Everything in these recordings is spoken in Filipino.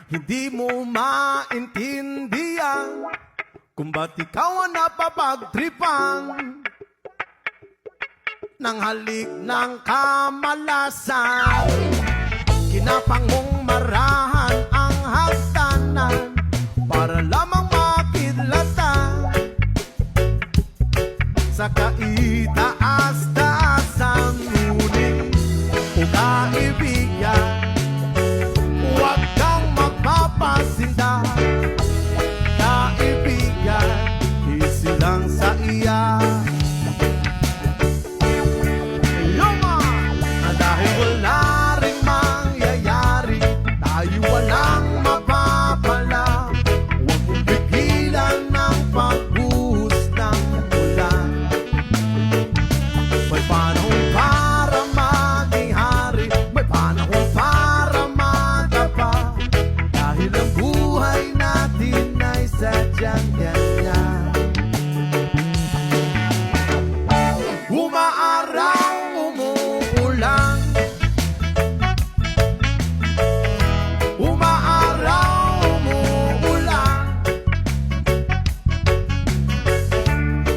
Hindi mo maintindihan kung ba't ikaw ang napapagtripan ng halik ng kamalasan. Kinapang mong marahan ang hagdanan para lamang makidlatan sa kaitaas-taasan. Ngunit o kaibigan, huwag kang magpapasinda. Kaibigan, isilang sa iya. Dahil wala ring mangyayari, tayo walang mapapala. Huwag mong pigilan ng pagbuhos ng ulan. May panahon para maging hari, may panahon para madapa. Dahil ang buhay natin ay sadyang ganyan. Umaaraw, umuulan, umaaraw, umuulan.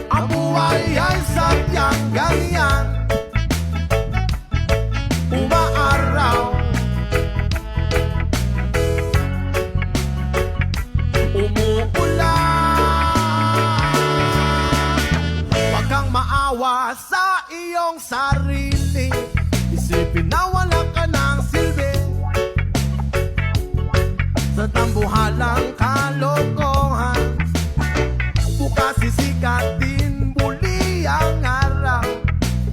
Ang buhay ay sadyang ganyan. Umaaraw, umuulan. Huwag kang maawa sa iyong sarili, isipin na wala ka ng silbi sa tambuhalang kalokohan. Bukas sisikatin muli ang araw,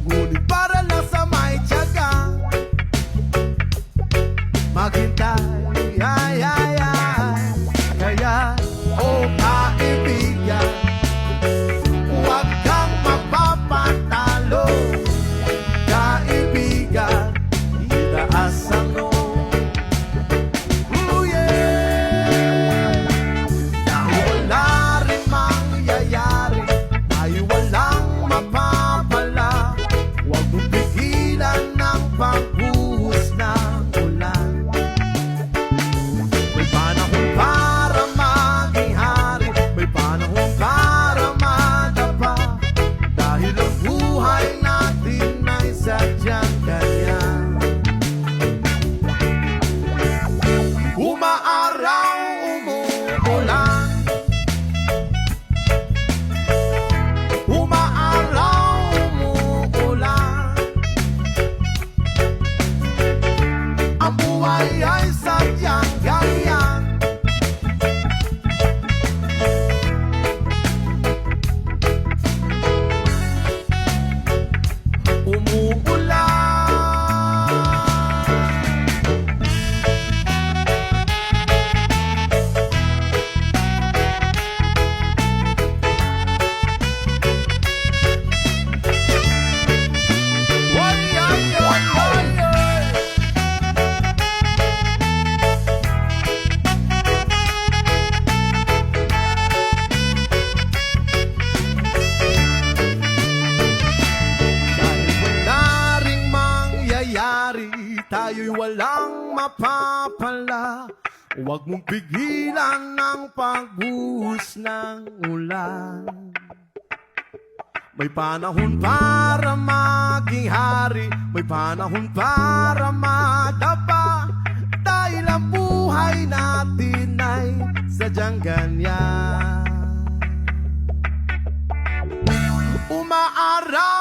ngunit para lang sa may tiyaga maghintay, ay, ay, ay. Kaya, oh kaibigan, huwag kang magpapatalo. Kaibigan, itaas ang loob. Oh yeah! Dahil wala rin mangyayari, tayo walang mapapala. Huwag mong pigilan ng pagbuhos ng ulan. May panahon para maging hari, may panahon para madapa. Dahil ang buhay natin ay sadyang ganyan. Umaaraw, umuulan, umaaraw, umuulan. Ang buhay ay sadyang ganyan. Tayo'y walang mapapala. Huwag mong pigilan ng pagbuhos ng ulan. May panahon para maging hari, may panahon para madapa. Dahil ang buhay natin ay sadyang ganyan. Umaaraw,